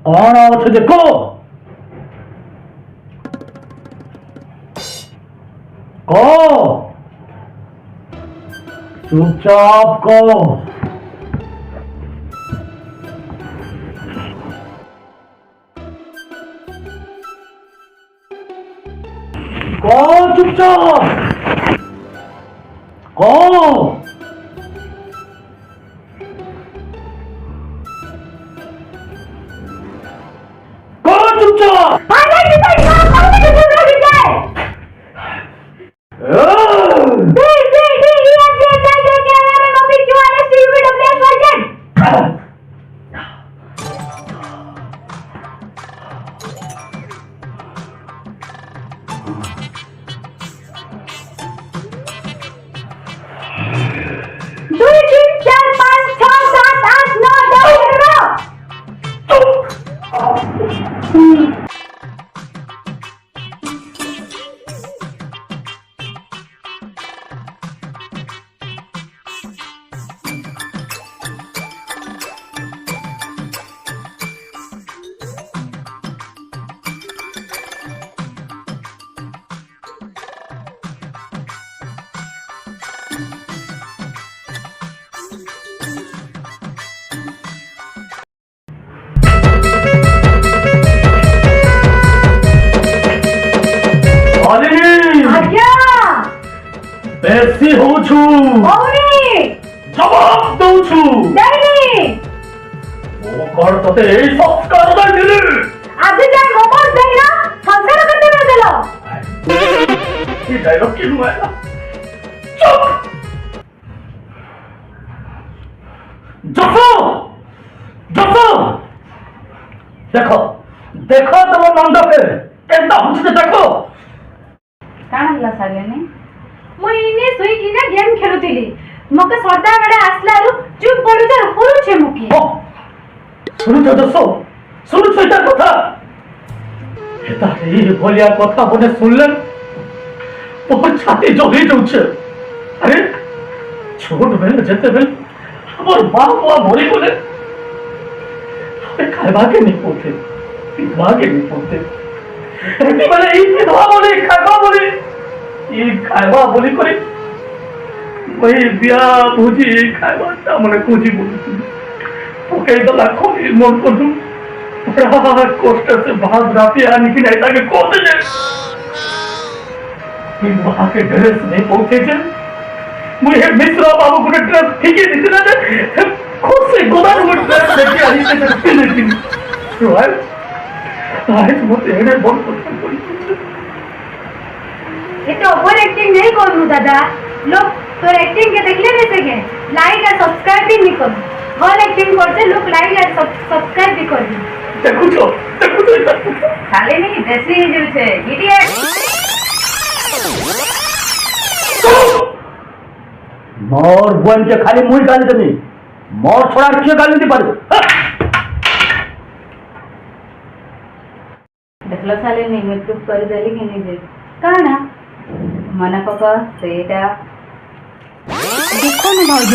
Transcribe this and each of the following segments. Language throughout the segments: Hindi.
कौन अच्छे देखो कहो चुपचाप कहो कहो चुपचाप कहो कहो चुपचाप बेसी हो छु जवाब दो छु वो कर तते এই সংস্কার দাই দিলি आज जा मोबाइल देला संस्कार करते ना देलो ये डायलॉग की हुआ है चुप जसो जसो देखो देखो तुम नंद के केंता हुचते देखो कान हला सालेने मुई इने सोई किना गेम खेलुतिली मके सदा बेडा आसलारु चुप पडु जा होरु छे मुकी सुनु तो जसो सुनु सोइता कथा एता ए बोलिया कथा बने सुनले बहुत छाती जली जाउछे अरे छोट बेले जेते बेले हमर बाप वा मरि बोले खाइबा के नहीं पोते पीवा के नहीं पोते एती बेले ई पीवा बोले खाइबा बोले ई खाइबा बोली करे वही बिया भुजी खाइबा ता मने कुजी बोली ओके तो लाखों मन को तुम बड़ा कष्ट से भाग राती आने की नहीं ताकि कोते जे इन वहां के ड्रेस नहीं पहुंचे जे मुझे मिश्रा बाबू को ड्रेस ठीक ही दिखना है खुद से गोदाम में ड्रेस लेके आई से करती नहीं तो आज मुझे ये बहुत पसंद पड़ी ये तो ओवर एक्टिंग नहीं करू दादा लोग तो एक्टिंग के देखले नहीं सके लाइक और सब्सक्राइब भी नहीं करू और एक्टिंग करते लोग लाइक और सब्सक्राइब भी कर देखो खाली नहीं देसी जो छे इडियट मोर बोन के खाली मुई गाली देनी मोर छोड़ा के गाली दी पारे देखलो साले नहीं मैं प्रूफ कर देली कि नहीं जे काना मना पका सेटा देखो न भाउज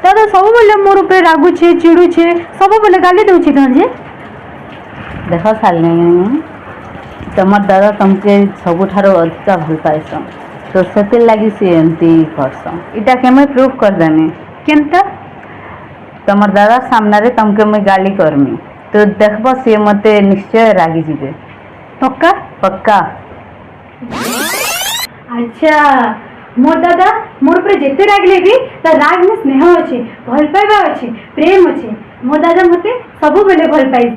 दादा सब बोले मोर ऊपर रागु छे चिड़ू छे सब बोले गाली दउ छी कौन जे देखो साले तमर दादा तुमके सबुठारो अधिक भल पाइस तो से लगी सी एमती करस इटा के मैं प्रूफ कर देनी केनता तमर दादा सामने रे तुमके मैं गाली करमी तो देखबो से मते निश्चय रागी जीवे पक्का पक्का अच्छा मोर दादा मोर पर जेते रागले भी ता राग में स्नेह अछि भल पाइबा अछि प्रेम अछि मोर दादा मते सब बेले भल पाइ